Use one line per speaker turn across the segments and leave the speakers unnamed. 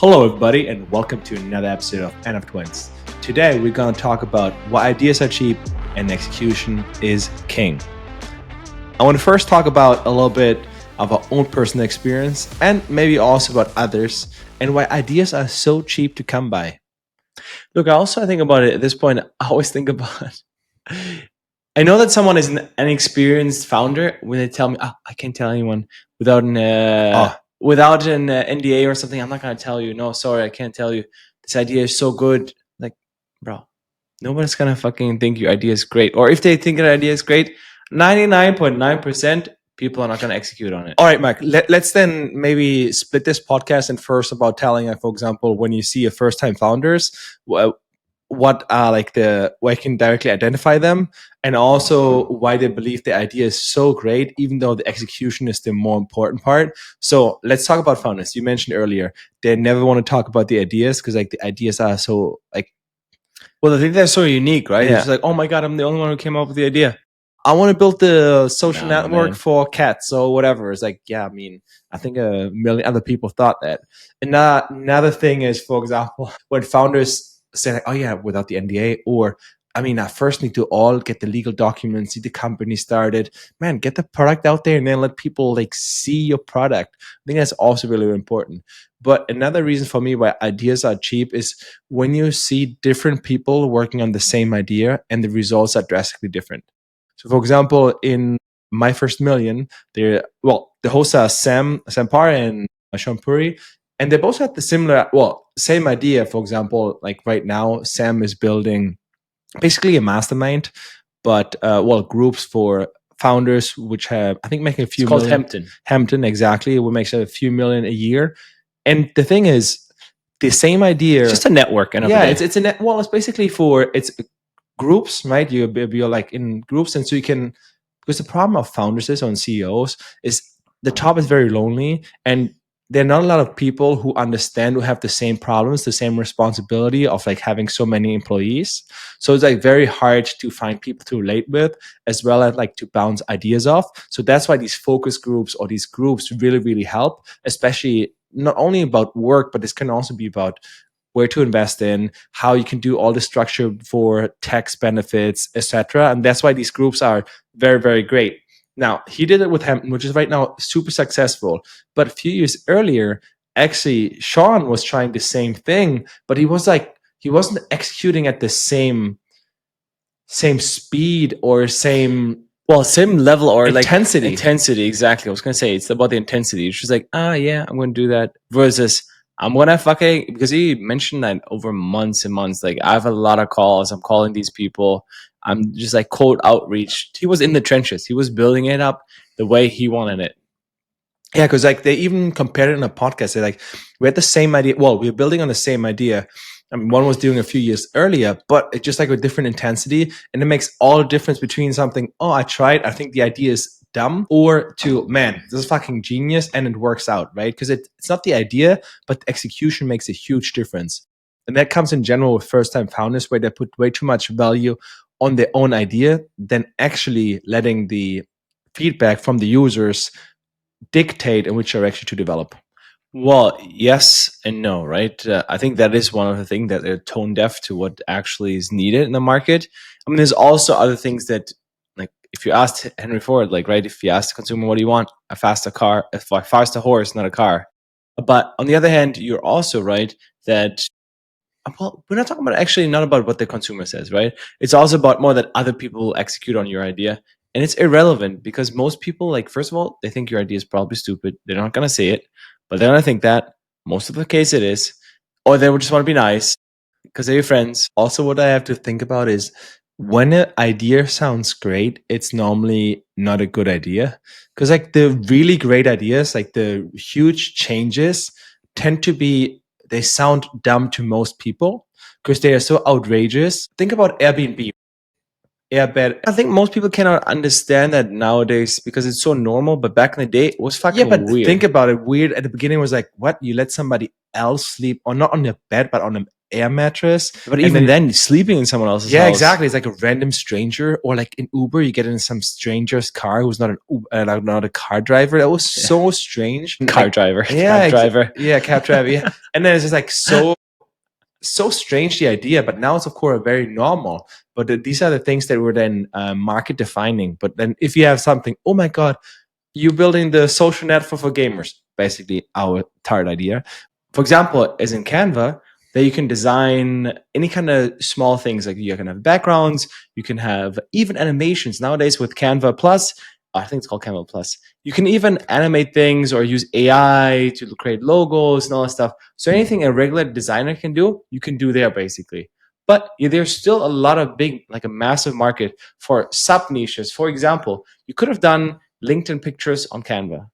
Hello, everybody, and welcome to another episode of N of Twins. Today, we're going to talk about why ideas are cheap and execution is king. I want to first talk about a little bit of our own personal experience and maybe also about others and why ideas are so cheap to come by. Look, I think about it at this point. I always think about I know that someone is an experienced founder when they tell me, I can't tell anyone without an NDA or something. I'm not going to tell you. No, sorry, I can't tell you. This idea is so good. Like, bro, nobody's going to fucking think your idea is great. Or if they think your idea is great, 99.9% people are not going to execute on it. All right, Mike, let's then maybe split this podcast in first about telling, for example, when you see a first-time founders, what are like where you can directly identify them, and also why they believe the idea is so great, even though the execution is the more important part. So let's talk about founders. You mentioned earlier they never want to talk about the ideas because like the ideas are so like, well, I think they're so unique, right?
Yeah.
It's like, oh my god, I'm the only one who came up with the idea. I want to build the social network for cats or whatever. It's like, yeah, I mean, I think a million other people thought that. And another thing is, for example, when founders say like, oh yeah, without the NDA, or I mean, I first need to all get the legal documents, see the company started. Man, get the product out there and then let people like see your product. I think that's also really important. But another reason for me why ideas are cheap is when you see different people working on the same idea and the results are drastically different. So, for example, in My First Million, the hosts are Sam Parr and Sean Puri, and they both had the same idea. For example, like right now, Sam is building basically a mastermind, but groups for founders, which have I think making a few.
It's called
million. Hampton, exactly. It makes a few million a year, and the thing is, the same idea.
It's just a network,
it's basically it's groups, right? You're like in groups, and so you can, because the problem of founders is on CEOs is the top is very lonely, and there are not a lot of people who understand, who have the same problems, the same responsibility of like having so many employees. So it's like very hard to find people to relate with, as well as like to bounce ideas off. So that's why these focus groups or these groups really, really help, especially not only about work, but this can also be about where to invest in, how you can do all the structure for tax benefits, etc. And that's why these groups are very, very great. Now, he did it with Hampton, which is right now super successful. But a few years earlier, actually, Sean was trying the same thing, but he wasn't executing at the same speed or same
level or
intensity.
Intensity, exactly. I was gonna say it's about the intensity. It's just like, yeah, I'm gonna do that. Versus I'm gonna because he mentioned that over months and months. Like I have a lot of calls. I'm calling these people. I'm just like cold outreach. He was in the trenches. He was building it up the way he wanted it.
Yeah, because like they even compared it in a podcast. They're like, we had the same idea. Well, we were building on the same idea. I mean, one was doing a few years earlier, but it's just like a different intensity. And it makes all the difference between something, I tried, I think the idea is dumb, or to, man, this is fucking genius and it works out, right? Because it's not the idea, but the execution makes a huge difference. And that comes in general with first-time founders, where they put way too much value on their own idea than actually letting the feedback from the users dictate in which direction to develop.
Well, yes and no, right? I think that is one of the things that they're tone deaf to what actually is needed in the market. I mean, there's also other things that, like, if you asked Henry Ford, like, right, if you ask the consumer, what do you want? A faster horse, not a car. But on the other hand, you're also right that, well, we're not talking about actually not about what the consumer says, right? It's also about more that other people will execute on your idea. And it's irrelevant because most people, like, first of all, they think your idea is probably stupid. They're not going to say it, but they're going to think that. Most of the case it is. Or they would just want to be nice because they're your friends.
Also, what I have to think about is when an idea sounds great, it's normally not a good idea. Because like the really great ideas, like the huge changes, tend to be, they sound dumb to most people because they are so outrageous. Think about Airbnb. Airbnb.
I think most people cannot understand that nowadays because it's so normal. But back in the day, it was fucking weird.
Think about it. Weird at the beginning was like, what? You let somebody else sleep, or not on their bed, but on an air mattress.
But even then, sleeping in someone else's house.
Exactly. It's like a random stranger, or like in Uber, you get in some stranger's car who's not not a car driver. That was so strange.
Car driver. Cab driver.
Cab driver. Yeah. And then it's just like so strange, the idea, but now it's of course very normal. But these are the things that were then market defining. But then if you have something, oh my God, you're building the social network for gamers, basically our target idea. For example, as in Canva, that you can design any kind of small things, like you can have backgrounds, you can have even animations. Nowadays with Canva Plus, I think it's called Canva Plus, you can even animate things or use AI to create logos and all that stuff. So anything a regular designer can do, you can do there basically. But there's still a lot of a massive market for sub niches. For example, you could have done LinkedIn pictures on Canva,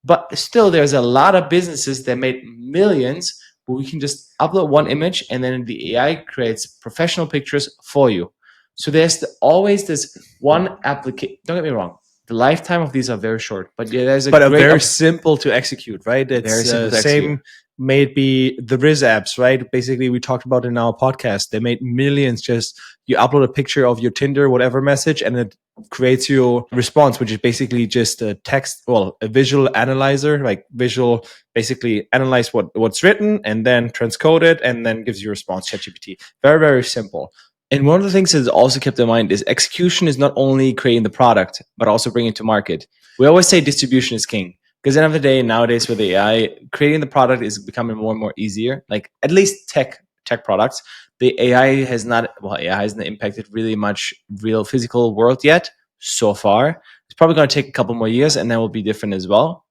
but still there's a lot of businesses that made millions where we can just upload one image and then the AI creates professional pictures for you. So there's always this one application. Don't get me wrong. The lifetime of these are very short, but there's very simple to execute, right? It's very simple to execute. Maybe the Riz apps, right? Basically, we talked about in our podcast. They made millions. Just you upload a picture of your Tinder, whatever message, and it creates your response, which is basically just a text, a visual analyzer, like visual, basically analyze what's written and then transcode it and then gives you a response. ChatGPT. Very, very simple. And one of the things that is also kept in mind is execution is not only creating the product, but also bringing it to market. We always say distribution is king. Because at the end of the day, nowadays with AI, creating the product is becoming more and more easier. Like at least tech products, the AI hasn't impacted really much real physical world yet so far. It's probably going to take a couple more years, and that will be different as well.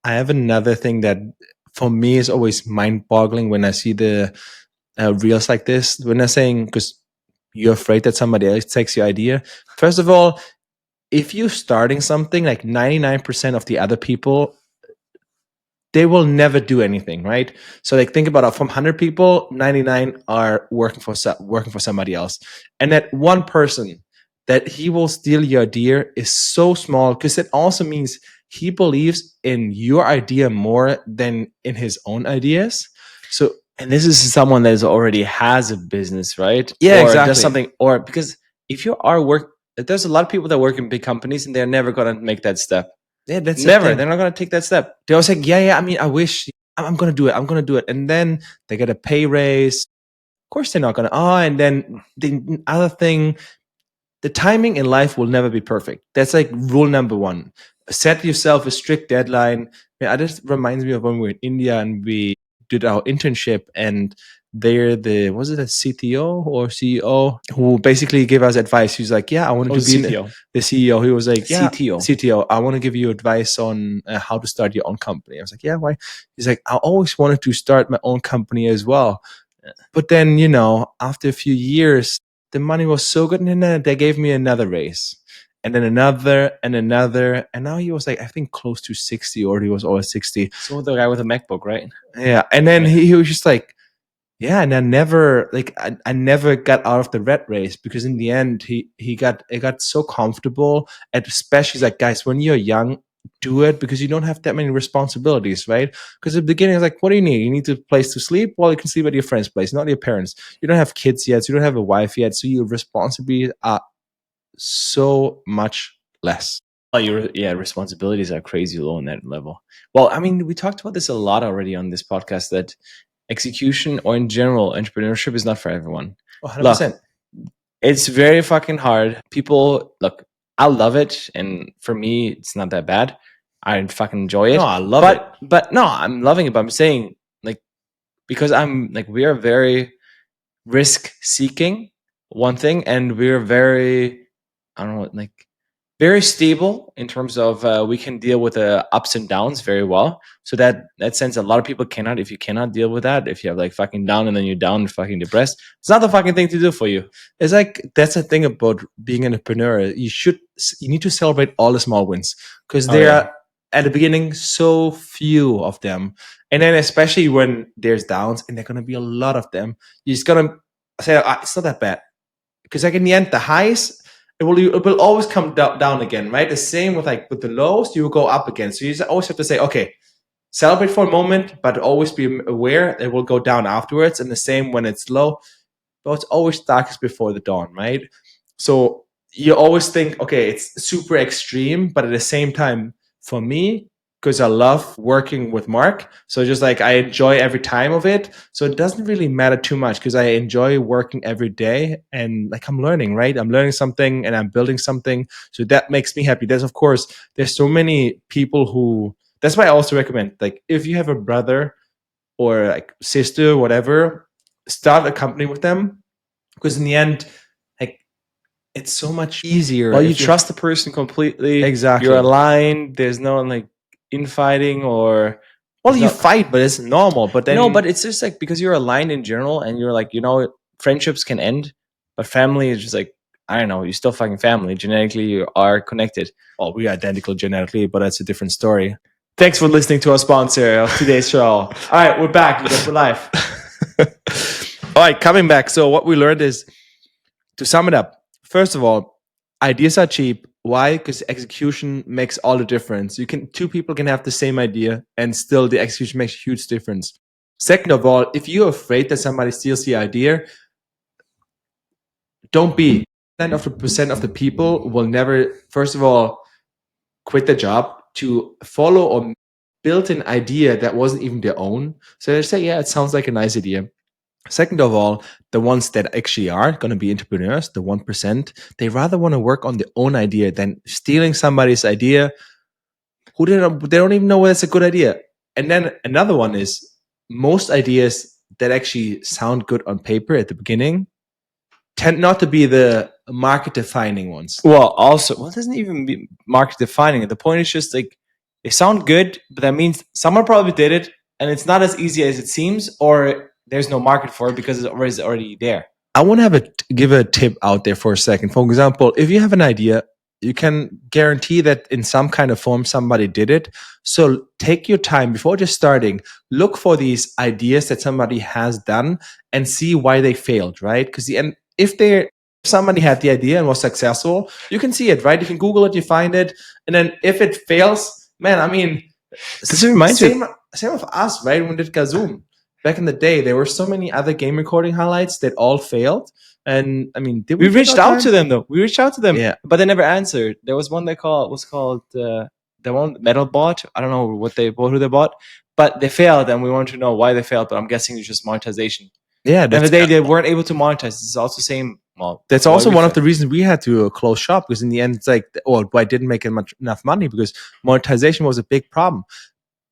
I have another thing that for me is always mind-boggling when I see the reels like this. When they're saying, because you're afraid that somebody else takes your idea. First of all, if you're starting something, like 99% of the other people, they will never do anything, right? So like think about it, from 100 people, 99 are working for somebody else. And that one person that he will steal your idea is so small, because it also means he believes in your idea more than in his own ideas. So,
and this is someone that already has a business, right?
Yeah,
or
exactly.
Does something, or because if you are there's a lot of people that work in big companies and they're never going to make that step.
Yeah, that's
never. They're not going to take that step.
They're always like, yeah. I mean, I wish I'm going to do it. I'm going to do it. And then they get a pay raise. Of course, they're not going to. And then the other thing, the timing in life will never be perfect. That's like rule number one. Set yourself a strict deadline. Yeah, this reminds me of when we were in India and we did our internship, and they're was it a CTO or CEO who basically gave us advice. He was like, yeah, I wanted to be the CEO. He was like, yeah, CTO, I want to give you advice on how to start your own company. I was like, yeah, why? He's like, I always wanted to start my own company as well. But then, after a few years, the money was so good, and then they gave me another raise. And then another, and now he was like, I think close to 60, or he was always 60.
So the guy with a MacBook, right?
Yeah. And then he was just like, yeah, and I never got out of the rat race, because in the end he got so comfortable. And especially like, guys, when you're young, do it, because you don't have that many responsibilities, right? Because at the beginning it's like, what do you need? You need a place to sleep? Well, you can sleep at your friend's place, not your parents. You don't have kids yet, so you don't have a wife yet, so your responsibilities are so much less.
Responsibilities are crazy low on that level. Well, I mean, we talked about this a lot already on this podcast, that execution, or in general entrepreneurship, is not for everyone.
100%.
Look, it's very fucking hard. People, look, I love it, and for me it's not that bad. I fucking enjoy it.
No, I love it.
But no, I'm loving it. But I'm saying, like, because I'm like, we are very risk seeking, one thing, and we're very, I don't know, like, very stable in terms of we can deal with the ups and downs very well. So that sense, a lot of people cannot. If you cannot deal with that, if you have like fucking down and then you're down and fucking depressed, it's not the fucking thing to do for you.
It's like, that's the thing about being an entrepreneur. You need to celebrate all the small wins, because there are at the beginning so few of them, and then especially when there's downs, and there are gonna be a lot of them, you're just gonna say, it's not that bad, because like in the end, the highs, it will always come down again, right? The same with the lows, you will go up again. So you always have to say, okay, celebrate for a moment, but always be aware it will go down afterwards. And the same when it's low, but it's always darkest before the dawn, right? So you always think, okay, it's super extreme, but at the same time, for me, because I love working with Mark, so just like I enjoy every time of it. So it doesn't really matter too much because I enjoy working every day and like I'm learning, right? I'm learning something and I'm building something. So that makes me happy. There's, of course, there's so many people who, that's why I also recommend, like, if you have a brother or like sister, whatever, start a company with them because in the end, like, it's so much easier.
Well, you
if
trust the person completely.
Exactly.
You're aligned. There's no like infighting or
Well,
there's
you
no-
fight, but it's normal. But then
no, but it's just like because you're aligned in general, and you're like, friendships can end, but family is just like, I don't know, you're still fucking family. Genetically, you are connected.
well, we're identical genetically, but that's a different story. Thanks for listening to our sponsor of today's show. All right, we're back. We're for life. All right, coming back. So what we learned is, to sum it up, first of all, ideas are cheap. Why? Because execution makes all the difference. Two people can have the same idea and still the execution makes a huge difference. Second of all, if you're afraid that somebody steals the idea, don't be. 10% of the people will never, first of all, quit the job to follow or build an idea that wasn't even their own. So they say, yeah, it sounds like a nice idea. Second of all, the ones that actually are going to be entrepreneurs, the 1%, they rather want to work on their own idea than stealing somebody's idea who they don't even know whether it's a good idea. And then another one is most ideas that actually sound good on paper at the beginning tend not to be the market defining ones.
Well, it doesn't even be market defining. The point is just like they sound good, but that means someone probably did it, and it's not as easy as it seems, or there's no market for it because it's already there.
I want to give a tip out there for a second. For example, if you have an idea, you can guarantee that in some kind of form somebody did it. So take your time before just starting. Look for these ideas that somebody has done and see why they failed, right? Because if somebody had the idea and was successful, you can see it, right? You can Google it, you find it, and then if it fails, man, I mean,
Does it remind
same of us, right? When we did Gazoom back in the day, there were so many other game recording highlights that all failed. And I mean,
we reached out to them though. We reached out to them,
yeah,
but they never answered. There was one was called the one Metal Bot. I don't know who they bought, but they failed, and we wanted to know why they failed. But I'm guessing it's just monetization.
Yeah,
they weren't able to monetize. It's also same. Well,
that's also one of the reasons we had to close shop, because in the end, it's like, I didn't make enough money because monetization was a big problem.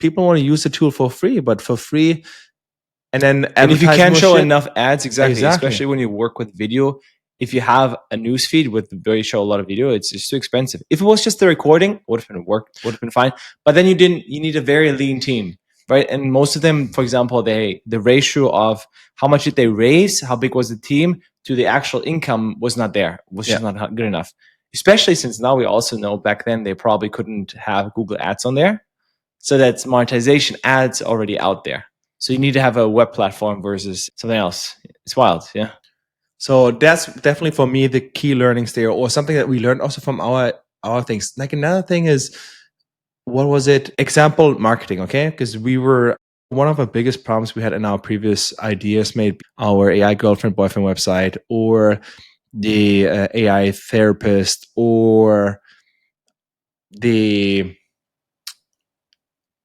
People want to use the tool for free, but for free. And then
if you can't show enough ads, exactly, especially when you work with video, if you have a news feed where you show a lot of video, it's just too expensive. If it was just the recording, would have been fine. But then you need a very lean team, right? And most of them, for example, the ratio of how much did they raise, how big was the team to the actual income was not there, was just not good enough. Especially since now we also know back then they probably couldn't have Google Ads on there. So that's monetization ads already out there. So you need to have a web platform versus something else. It's wild, yeah.
So that's definitely for me the key learnings there, or something that we learned also from our things. Like another thing is, what was it? Example marketing, okay? Because one of the biggest problems we had in our previous ideas made our AI girlfriend boyfriend website, or the AI therapist, or the,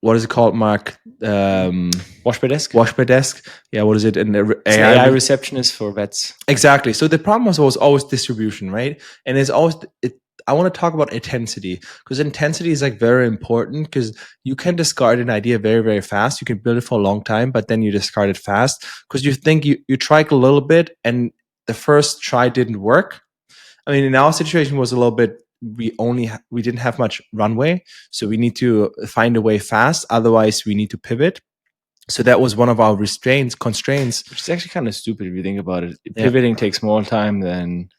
what is it called, Mark?
Wash by Desk.
Wash by Desk. Yeah, what is it? And
AI receptionist for vets.
Exactly. So the problem was always distribution, right? And it's always I want to talk about intensity, because intensity is like very important, because you can discard an idea very, very fast. You can build it for a long time, but then you discard it fast because you think you tried a little bit and the first try didn't work. I mean, in our situation was a little bit, we didn't have much runway, so we need to find a way fast. Otherwise, we need to pivot. So that was one of our constraints.
Which is actually kind of stupid if you think about it. Pivoting takes more time than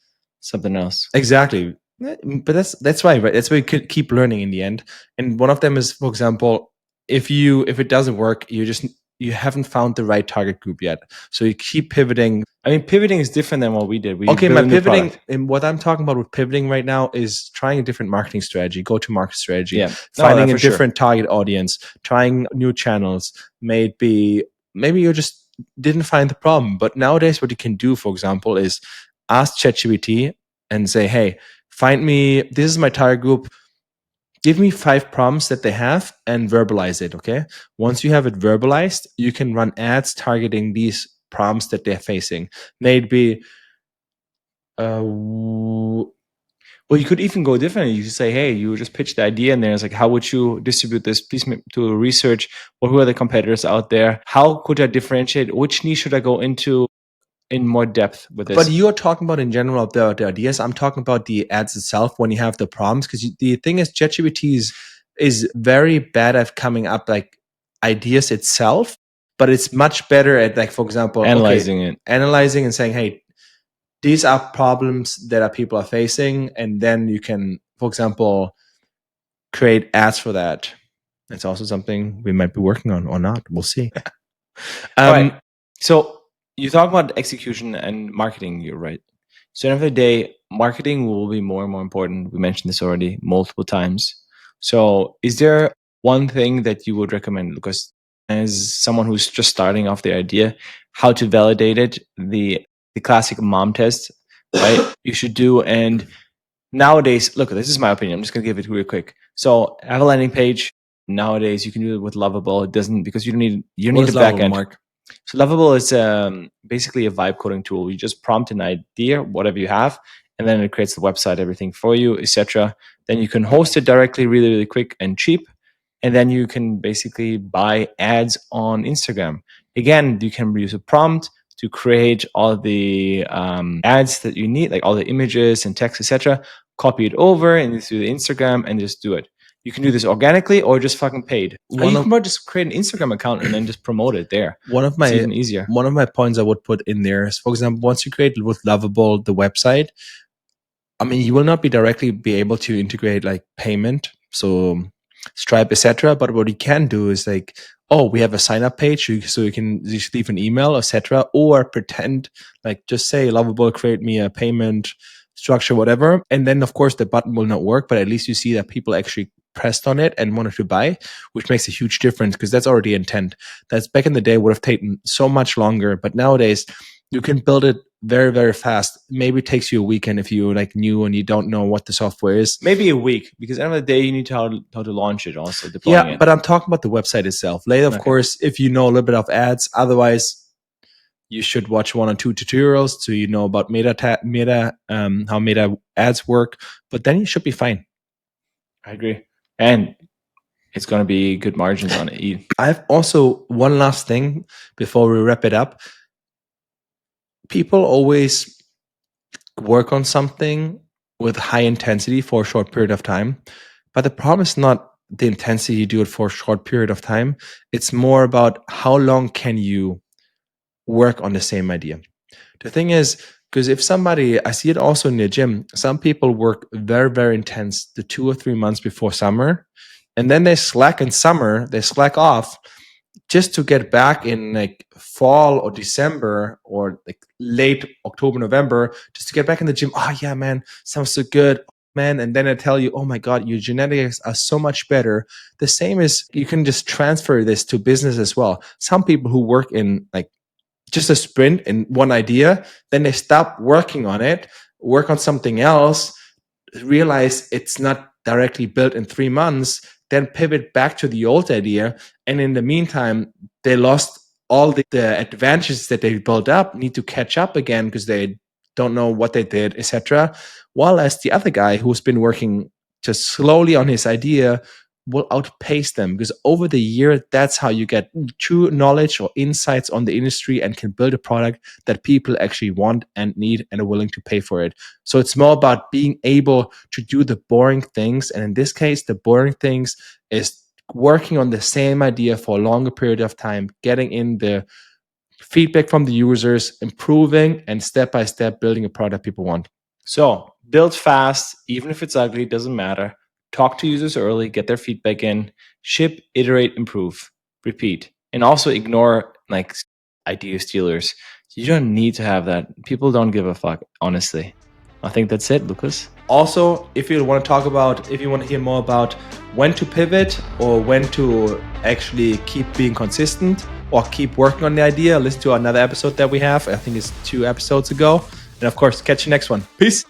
something else.
Exactly. But that's why, right? That's why you could keep learning in the end. And one of them is, for example, if it doesn't work, you haven't found the right target group yet. So you keep pivoting.
I mean, pivoting is different than what we did. We
Okay,
built
my
a new
pivoting
product.
and what I'm talking about with pivoting right now is trying a different marketing strategy, go-to-market strategy,
Yeah. No,
finding
that
a
for sure.
different target audience, trying new channels. Maybe you just didn't find the problem. But nowadays, what you can do, for example, is ask ChatGPT and say, "Hey, find me. This is my target group. Give me 5 problems that they have and verbalize it." Okay. Once you have it verbalized, you can run ads targeting these problems that they're facing. Maybe
well, you could even go differently. You could say, hey, you just pitch the idea and there's like, how would you distribute this? Please do research. Well, who are the competitors out there? How could I differentiate? Which niche should I go into in more depth with this?
But you're talking about in general the ideas. I'm talking about the ads itself when you have the problems. Because the thing is, ChatGPT is very bad at coming up like ideas itself, but it's much better at, like, for example,
Analyzing
and saying, hey, these are problems that people are facing, and then you can, for example, create ads for that. It's also something we might be working on or not. We'll see.
All right. So you talk about execution and marketing. You're right. So at the end of the day, marketing will be more and more important. We mentioned this already multiple times. So is there one thing that you would recommend? Because as someone who's just starting off the idea, how to validate it, the classic mom test, right? You should do. And nowadays, look, this is my opinion. I'm just gonna give it real quick. So I have a landing page. Nowadays, you can do it with Lovable. It doesn't, because you don't need the back end.
Mark?
So Lovable is basically a vibe coding tool. You just prompt an idea, whatever you have, and then it creates the website, everything for you, etc. Then you can host it directly, really, really quick and cheap. And then you can basically buy ads on Instagram. Again, you can use a prompt to create all the ads that you need, like all the images and text, etc. Copy it over and through the Instagram and just do it. You can do this organically or just fucking paid. Or you can just create an Instagram account and then just promote it there. It's even easier.
One of my points I would put in there is, for example, once you create with Lovable the website, I mean, you will not be directly be able to integrate like payment, so Stripe, etc. But what you can do is like, oh, we have a sign up page, so you can just leave an email, etc. Or pretend like, just say Lovable, create me a payment structure, whatever. And then of course the button will not work, but at least you see that people actually pressed on it and wanted to buy, which makes a huge difference because that's already intent. That's back in the day would have taken so much longer, but nowadays you can build it very, very fast. Maybe it takes you a weekend if you like new and you don't know what the software is.
Maybe a week, because at the end of the day, you need to how to launch it also.
Yeah, but I'm talking about the website itself. Later, of course, if you know a little bit of ads, otherwise you should watch 1 or 2 tutorials so you know about how meta ads work. But then you should be fine.
I agree, and it's going to be good margins on it.
I have also one last thing before we wrap it up. People always work on something with high intensity for a short period of time, but the problem is not the intensity you do it for a short period of time. It's more about how long can you work on the same idea. The thing is, because if somebody, I see it also in the gym, some people work very, very intense the 2 or 3 months before summer, and then they slack in summer, they slack off just to get back in like fall or December or like late October, November, just to get back in the gym. Oh yeah, man, sounds so good, man. And then I tell you, oh my God, your genetics are so much better. The same is, you can just transfer this to business as well. Some people who work in like just a sprint in one idea, then they stop working on it, work on something else, realize it's not directly built in 3 months, then pivot back to the old idea. And in the meantime, they lost all the advantages that they built up, need to catch up again because they don't know what they did, etc. While as the other guy who's been working just slowly on his idea will outpace them, because over the year, that's how you get true knowledge or insights on the industry and can build a product that people actually want and need and are willing to pay for it. So it's more about being able to do the boring things. And in this case, the boring things is working on the same idea for a longer period of time, getting in the feedback from the users, improving, and step by step building a product people want.
So build fast, even if it's ugly, it doesn't matter. Talk to users early, get their feedback in, ship, iterate, improve, repeat. And also ignore like idea stealers. You don't need to have that. People don't give a fuck, honestly. I think that's it, Lucas.
Also, if you want to hear more about when to pivot or when to actually keep being consistent or keep working on the idea, listen to another episode that we have. I think it's 2 episodes ago. And of course, catch you next one. Peace.